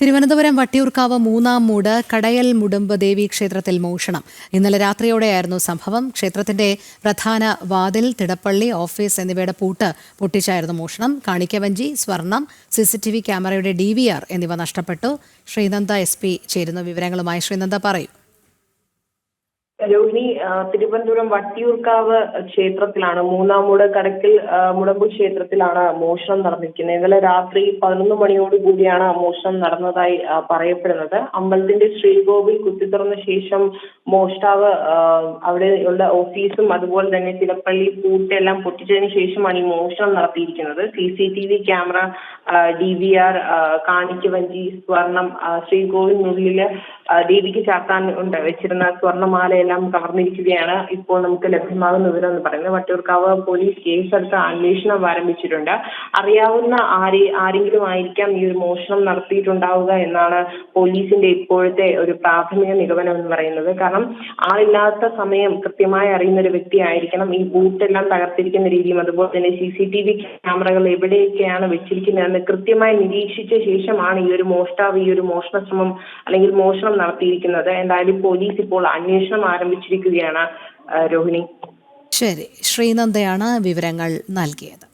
തിരുവനന്തപുരം വട്ടിയൂർക്കാവ് മൂന്നാം മൂട് കടയൽ മുടുമ്പ് ദേവി ക്ഷേത്രത്തിൽ മോഷണം. ഇന്നലെ രാത്രിയോടെയായിരുന്നു സംഭവം. ക്ഷേത്രത്തിന്റെ പ്രധാന വാതിൽ, തിടപ്പള്ളി, ഓഫീസ് എന്നിവയുടെ പൂട്ട് പൊട്ടിച്ചായിരുന്നു മോഷണം. കാണിക്കവഞ്ചി, സ്വർണം, CCTV ക്യാമറയുടെ DVR എന്നിവ നഷ്ടപ്പെട്ടു. ശ്രീനന്ദ SP ചേരുന്ന വിവരങ്ങളുമായി. ശ്രീനന്ദ, പറയൂ. രോഹിണി, തിരുവനന്തപുരം വട്ടിയൂർക്കാവ് ക്ഷേത്രത്തിലാണ്, മൂന്നാം മൂട് കടക്കൽ മുടമ്പ് ക്ഷേത്രത്തിലാണ് മോഷണം നടന്നിരിക്കുന്നത്. ഇന്നലെ രാത്രി 11 മണിയോടുകൂടിയാണ് മോഷണം നടന്നതായി പറയപ്പെടുന്നത്. അമ്പലത്തിന്റെ ശ്രീകോവിൽ കുത്തിത്തുറന്ന ശേഷം മോഷ്ടാവ് അവിടെയുള്ള ഓഫീസും അതുപോലെ തന്നെ തിടപ്പള്ളി പൂട്ടെല്ലാം പൊട്ടിച്ചതിന് ശേഷമാണ് ഈ മോഷണം നടത്തിയിരിക്കുന്നത്. CCTV ക്യാമറ, DVR, കാണിക്കവഞ്ചി, സ്വർണം, ശ്രീകോവിലിനുള്ളില് ദേവിക്ക് ചാർത്താൻ വെച്ചിരുന്ന സ്വർണ്ണമാലയെല്ലാം കവർന്നിരിക്കുകയാണ് ഇപ്പോൾ നമുക്ക് ലഭ്യമാകുന്ന വിവരം എന്ന് പറയുന്നത്. വട്ടിയൂർക്കാവ് പോലീസ് കേസെടുത്ത് അന്വേഷണം ആരംഭിച്ചിട്ടുണ്ട്. അറിയാവുന്ന ആരെങ്കിലും ആയിരിക്കാം ഈ ഒരു മോഷണം നടത്തിയിട്ടുണ്ടാവുക എന്നാണ് പോലീസിന്റെ ഇപ്പോഴത്തെ ഒരു പ്രാഥമിക നിഗമനം എന്ന് പറയുന്നത്. കാരണം ആളില്ലാത്ത സമയം കൃത്യമായി അറിയുന്ന ഒരു വ്യക്തി ആയിരിക്കണം. ഈ ബൂട്ടെല്ലാം തകർത്തിരിക്കുന്ന രീതിയും അതുപോലെ തന്നെ CCTV ക്യാമറകൾ എവിടെയൊക്കെയാണ് വെച്ചിരിക്കുന്നതെന്ന് കൃത്യമായി നിരീക്ഷിച്ച ശേഷമാണ് ഈ ഒരു മോഷ്ടാവ് ഈ ഒരു മോഷണ ശ്രമം അല്ലെങ്കിൽ മോഷണം നടത്തിയിരിക്കുന്നത്. എന്തായാലും പോലീസ് ഇപ്പോൾ അന്വേഷണം ആരംഭിച്ചിരിക്കുകയാണ്. രോഹിണി, ശരി. ശ്രീനന്ദയാണ് വിവരങ്ങൾ നൽകിയത്.